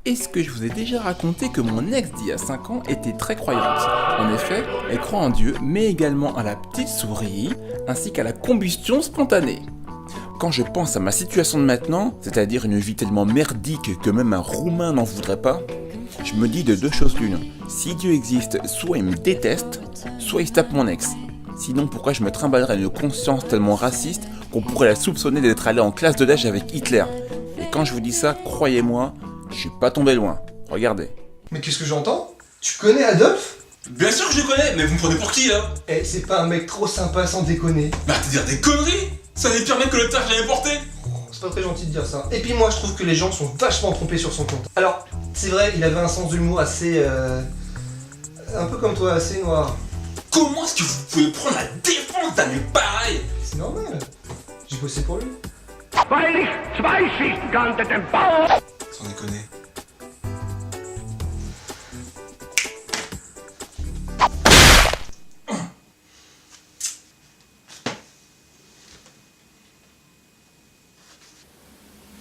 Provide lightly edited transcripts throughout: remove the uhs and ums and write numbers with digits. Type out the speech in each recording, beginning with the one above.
Est-ce que je vous ai déjà raconté que mon ex d'il y a 5 ans était très croyante? En effet, elle croit en Dieu, mais également à la petite souris, ainsi qu'à la combustion spontanée. Quand je pense à ma situation de maintenant, c'est-à-dire une vie tellement merdique que même un Roumain n'en voudrait pas, je me dis de deux choses l'une. Si Dieu existe, soit il me déteste, soit il se tape mon ex. Sinon, pourquoi je me trimballerais une conscience tellement raciste qu'on pourrait la soupçonner d'être allée en classe de l'âge avec Hitler? Et quand je vous dis ça, croyez-moi, je suis pas tombé loin. Regardez. Mais qu'est-ce que j'entends? Tu connais Adolphe? Bien sûr que je le connais, mais vous me prenez pour qui là? Eh, c'est pas un mec trop sympa sans déconner. Bah arrêtez de dire des conneries! C'est un des pires mecs que le taf que j'avais porté! C'est pas très gentil de dire ça. Et puis moi je trouve que les gens sont vachement trompés sur son compte. Alors, c'est vrai, il avait un sens de l'humour assez... un peu comme toi, assez noir. Comment est-ce que vous pouvez prendre la défense d'un mec pareil? C'est normal. J'ai bossé pour lui. Weil ich zwei Schichten kannte, den Bauer. Sans déconner.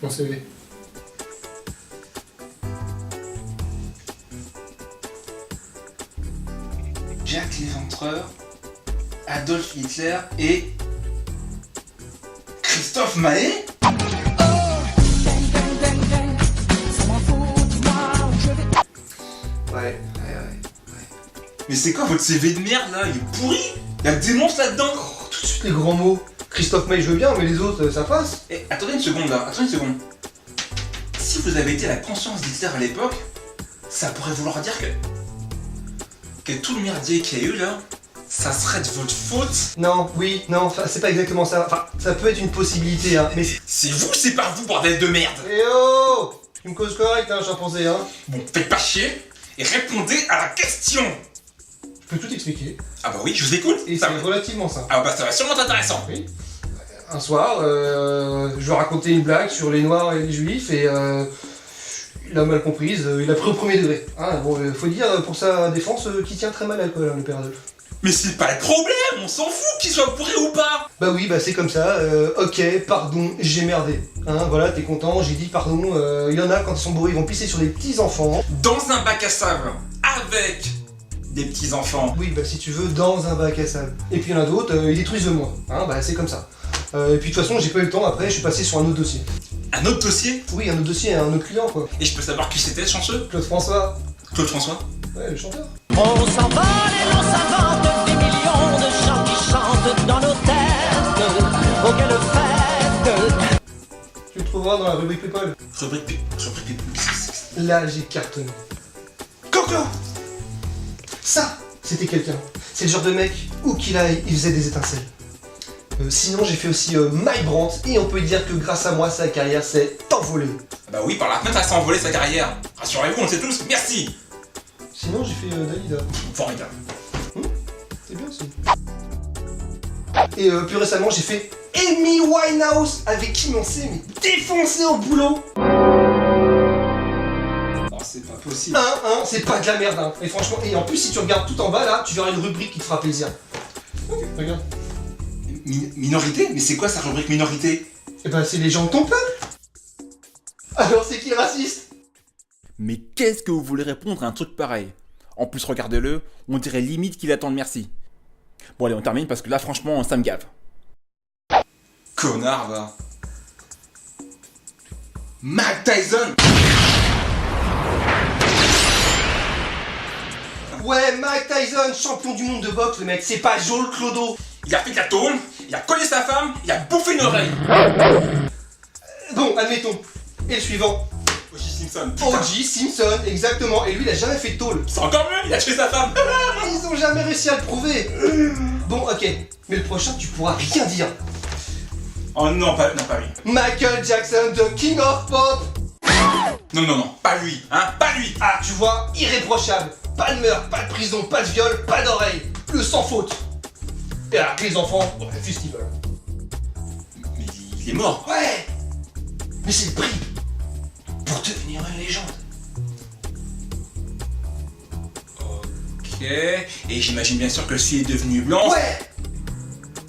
Mon CV. Jack l'Éventreur, Adolf Hitler et... Christophe Maé? Ouais. Mais c'est quoi votre CV de merde là? Il est pourri? Il y a que des monstres là-dedans? Oh, tout de suite les grands mots. Christophe May je veux bien, mais les autres, ça passe. Eh, attendez une seconde là, attendez une seconde. Si vous avez été la conscience d'Hitler à l'époque, ça pourrait vouloir dire que tout le merdier qu'il y a eu là, ça serait de votre faute. Non, oui, non, enfin, c'est pas exactement ça. Enfin, ça peut être une possibilité, hein, mais... C'est vous, c'est pas vous, bordel de merde. Eh oh! Tu me causes correct, hein, chimpanzé, hein. Bon, faites pas chier et répondez à la question. Je peux tout expliquer. Ah bah oui, je vous écoute. Et Ça c'est va. relativement simple. Ah bah ça va sûrement être intéressant. Oui. Un soir, je lui racontais une blague sur les Noirs et les Juifs et il a mal comprise, il a pris au premier degré. Hein, bon, faut dire pour sa défense qu'il tient très mal à l'alcool, hein, le père Adolphe. Mais c'est pas le problème, on s'en fout qu'il soit bourré ou pas. Bah oui, bah c'est comme ça, ok, pardon, j'ai merdé. Hein, voilà, t'es content, j'ai dit pardon, il y en a quand ils sont bourrés, ils vont pisser sur des petits enfants. Dans un bac à sable, avec des petits enfants. Oui, bah si tu veux, dans un bac à sable. Et puis il y en a d'autres, ils détruisent le moins. Hein, bah c'est comme ça. Et puis de toute façon, j'ai pas eu le temps, après je suis passé sur un autre dossier. Un autre dossier? Oui, un autre dossier, un autre client quoi. Et je peux savoir qui c'était, ce chanceux? Claude François. Claude François? Ouais, le chanteur. On s'envole et l'on s'invente des millions de gens qui chantent dans nos têtes. Auquel fête. Tu le trouveras dans la rubrique People. Rubrique Là, j'ai cartonné. Coco! Ça, c'était quelqu'un. C'est le genre de mec, où qu'il aille, il faisait des étincelles. Sinon, j'ai fait aussi Mike Brandt, et on peut dire que grâce à moi, sa carrière s'est envolée. Bah oui, par la fenêtre, elle s'est envolée sa carrière. Rassurez-vous, on le sait tous, merci. Sinon, j'ai fait Dalida. Formidable. C'est bien aussi. Et plus récemment, j'ai fait Amy Winehouse, avec qui on s'est défoncé au boulot. Oh, c'est pas possible. C'est pas de la merde, hein. Et franchement, et en plus, si tu regardes tout en bas là, tu verras une rubrique qui te fera plaisir. Ok, regarde. Minorité? Mais c'est quoi sa rubrique minorité? Et ben, c'est les gens de ton peuple. Alors, c'est qui raciste? Mais qu'est-ce que vous voulez répondre à un truc pareil? En plus, regardez-le, on dirait limite qu'il attend le merci. Bon allez, on termine parce que là, franchement, ça me gave. Connard, va. Mike Tyson! Ouais, Mike Tyson, champion du monde de boxe, le mec, c'est pas Joel Clodo. Il a fait de la tôle, il a collé sa femme, il a bouffé une oreille. Bon, admettons. Et le suivant? O.J. Simpson. Putain. O.J. Simpson, exactement. Et lui, il a jamais fait de tôle. C'est encore mieux, il a tué sa femme. Ils ont jamais réussi à le prouver. Bon, ok. Mais le prochain, tu pourras rien dire. Oh non, pas lui. Michael Jackson, the king of pop. Non, pas lui, hein, pas lui. Ah, tu vois, irréprochable. Pas de meurtre, pas de prison, pas de viol, pas d'oreille. Le sans faute. Et alors, les enfants, bon, fais ce qu'ils veulent. Mais il est mort. Ouais. Mais c'est le prix pour devenir une légende. Ok, et j'imagine bien sûr que s'il est devenu blanc... Ouais.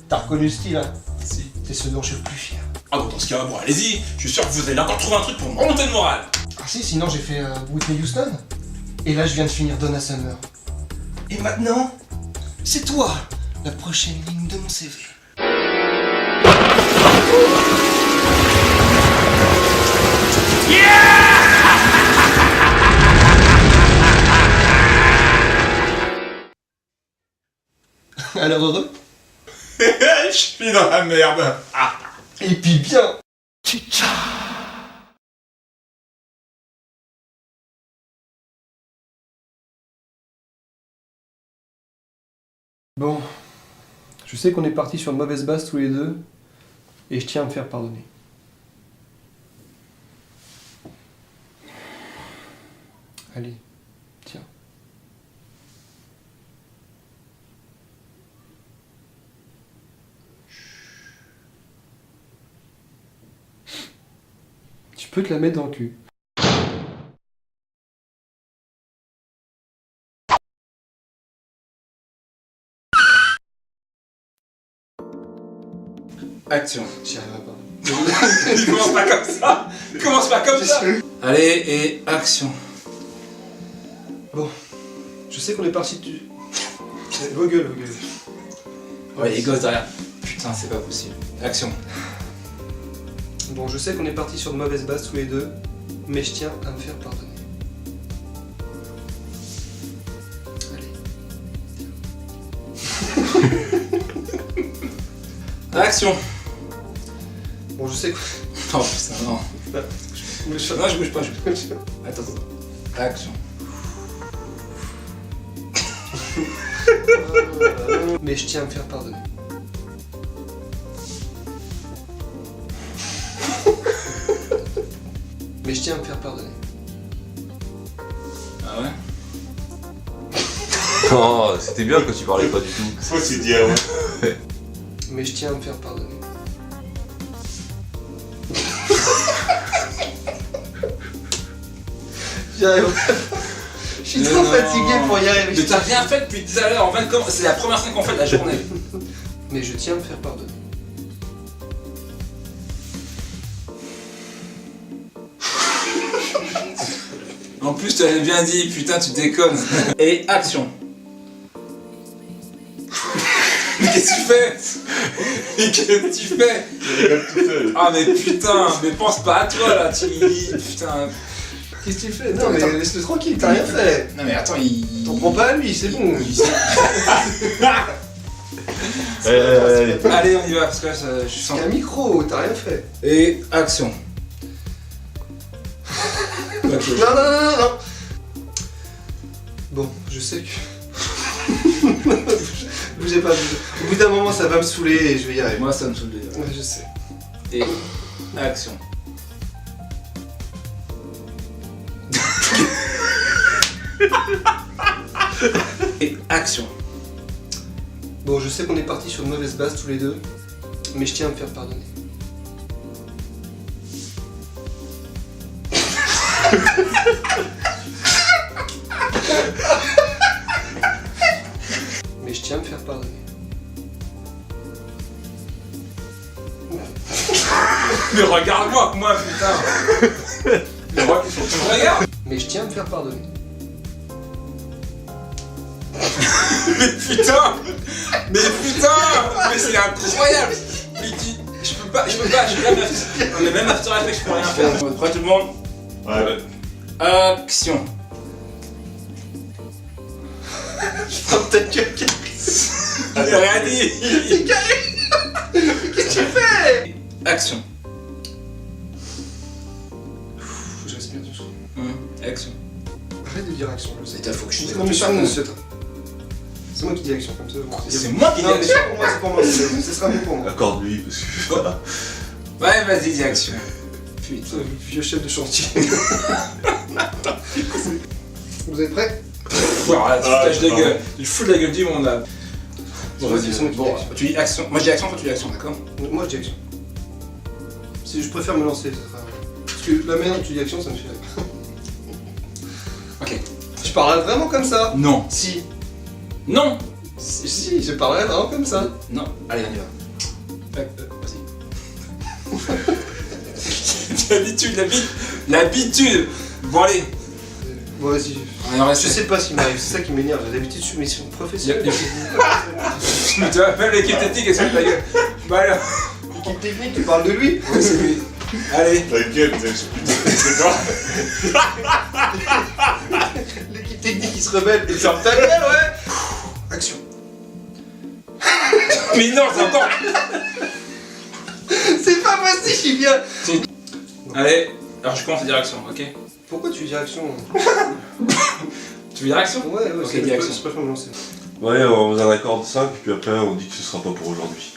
T'as reconnu le style, hein? Si. C'est ce dont je suis le plus fier. Ah bon, dans ce cas, bon, allez-y, je suis sûr que vous allez encore trouver un truc pour me remonter le moral. Ah, Si, sinon j'ai fait Whitney Houston. Et là, je viens de finir Donna Summer. Et maintenant, c'est toi, la prochaine ligne de mon CV. Alors heureux? Je suis dans la merde. Et puis bien. Bon, je sais qu'on est partis sur une mauvaise base tous les deux, et je tiens à me faire pardonner. Allez, tiens. Tu peux te la mettre dans le cul. Action. J'y arriverai pas. Commence pas comme ça. Commence pas comme ça. Allez, et action. Bon, je sais qu'on est parti du... Vos gueules, vos gueules. Ouais, les gosses derrière. Putain, c'est pas possible. Action. Bon, je sais qu'on est parti sur de mauvaises bases tous les deux, mais je tiens à me faire pardonner. Allez. Action. Bon, je sais que... Oh putain, non. Non, je bouge pas, Attends. Action. Mais je tiens à me faire pardonner. Mais je tiens à me faire pardonner. Ah ouais? Oh, c'était bien quand tu parlais pas du tout. Faut se dire, ouais. Mais je tiens à me faire pardonner. J'y arrive. Je suis trop fatigué pour y arriver. Mais t'as rien fait depuis tout à l'heure, en 20 c'est la première fois qu'on fait de la journée. Mais je tiens à me faire pardonner. En plus, tu avais bien dit, putain, tu déconnes. Et action. Mais qu'est-ce que tu fais? Mais qu'est-ce que tu fais? Je rigole tout seul. Ah mais putain, mais pense pas à toi là, putain. Qu'est-ce que tu fais? Non mais laisse-le tranquille, t'as rien fait. Non mais attends, il... T'en prends pas à lui, c'est bon. Allez, on y va, parce que là, je sens... C'est un micro, t'as rien fait. Et action. Non, non, non, non, non. Bon, je sais que... Bougez pas, bougez. Au bout d'un moment, ça va me saouler et je vais y arriver. Moi, ça me saoule déjà. Ouais, je sais. Et action. Et action. Bon, je sais qu'on est parti sur de mauvaises bases tous les deux, mais je tiens à me faire pardonner. Mais je tiens à me faire pardonner. Mais regarde-moi, moi, putain. Mais faut que tu me regardes. Mais je tiens à me faire pardonner. Mais putain. Mais c'est incroyable. Mais je peux pas, mais même After Effects, je peux rien faire. Prêt tout le monde? Ouais. Action. Je prends ta gueule, J'ai rien dit. qu'est-ce que tu fais? Action. Je respire doucement. Action. Arrête de dire action, je sais. Putain, faut que je C'est mon mission, c'est moi qui dis action comme ça. C'est moi qui dis Non, mais action. c'est pour moi, ce sera mieux pour moi. Accorde-lui, parce que... Ouais, vas-y, dis action. Putain. Vieux chef de chantier. Vous êtes prêts? Voilà, tu Ah, fous de la c'est gueule. Tu fous de la gueule du monde là. Bon, Vas-y, vas-y, c'est moi qui dis bon, action. tu dis action. Moi je dis action, toi tu dis action, d'accord? Moi je dis action. Si je préfère me lancer, ça sera... Parce que la manière dont tu dis action, ça me fait rire. Ok. Je parlerai vraiment comme ça. Non. Si. Non. Si, je parlerai vraiment comme ça. Non. Allez, on y va. Vas-y. L'habitude. Bon allez, Bon, vas-y. on en reste. Je sais pas ce qui m'arrive, c'est ça qui m'énerve. D'habitude, je suis mission professionnelle. Tu m'appelles l'équipe technique et ça ta gueule. Bah alors, L'équipe technique, tu parles de lui? oui, c'est lui. Allez, T'inquiète, c'est toi. L'équipe technique qui se rebelle et ferme ta gueule, ouais. Action. mais non, c'est encore. C'est pas possible, il vient. Allez, alors je commence la direction, ok? Pourquoi tu dis action? Tu veux direction? Ouais, Ok, c'est direction. pas me lancer. Ouais, on en accorde 5, puis après on dit que ce sera pas pour aujourd'hui.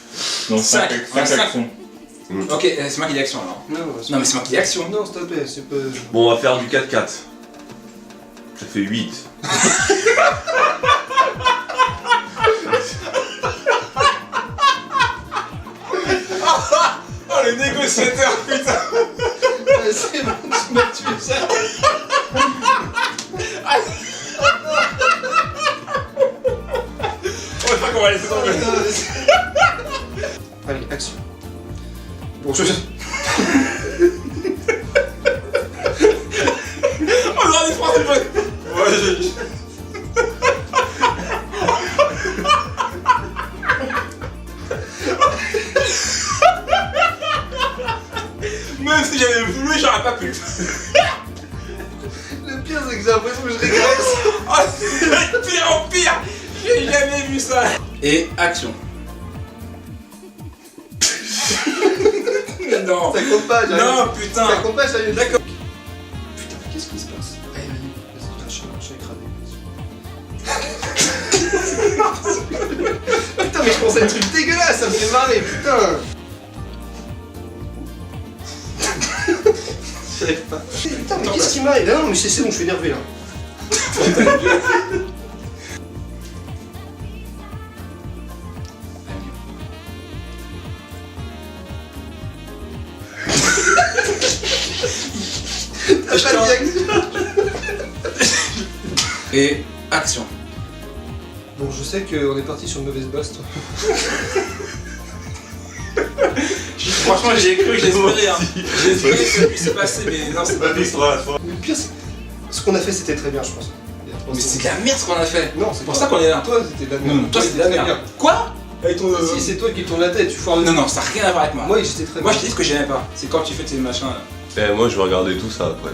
Non, 5 5 actions. Ok, c'est moi qui dis action alors. Non, Non, mais c'est moi qui dis action. Non, s'il te plaît, c'est pas. Bon, on va faire du 4-4. Ça fait 8. Oh, le négociateur, putain! C'est bon, tu m'as tué ça. On va pas qu'on va laisser tomber. Allez, action. Bon, On aura des phrases un peu. Ouais, même si j'avais voulu, j'aurais pas pu. Le pire, c'est que j'ai l'impression que je régresse. Oh, c'est de pire en pire. J'ai jamais vu ça. Et action. Non. Ça compte pas, j'arrive. Non, putain. Ça compte pas, j'arrive. D'accord. Putain, mais qu'est-ce qui se passe? Allez, vas-y, je suis écrasé. Putain, mais je pensais à un truc dégueulasse, ça me fait marrer, putain. J'y arrive pas. Putain, mais qu'est-ce qui m'arrive? Non, mais c'est bon, je suis énervé là. T'as pas dit action. Et action. Bon, je sais qu'on est parti sur une mauvaise base, toi. Franchement, j'ai cru, j'ai espéré. Hein. J'ai espéré que ça puisse se passer, mais non, c'est pas Vas-y, possible. Le pire, c'est. Ce qu'on a fait, c'était très bien, je pense. Mais c'est de la merde ce qu'on a fait. Non, c'est pour ça qu'on est là. Toi, c'était de la merde. Toi, c'était de la très merde. Quoi? Avec ton. bien. Si, c'est toi qui tourne la tête, tu foires le. Non, non, ça n'a rien à voir avec moi. Moi, j'étais très Moi, bien. je te dis ce que j'aimais pas. C'est quand tu fais tes machins là. Moi je vais regarder tout ça après.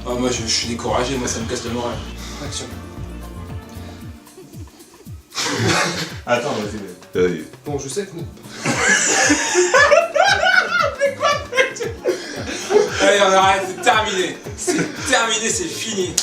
Oh, moi, je suis découragé, moi, ça me casse le moral. Action. Attends, vas-y. Allez. Bon, je sais qu'on est. Allez, on arrête, c'est terminé. C'est terminé, c'est fini.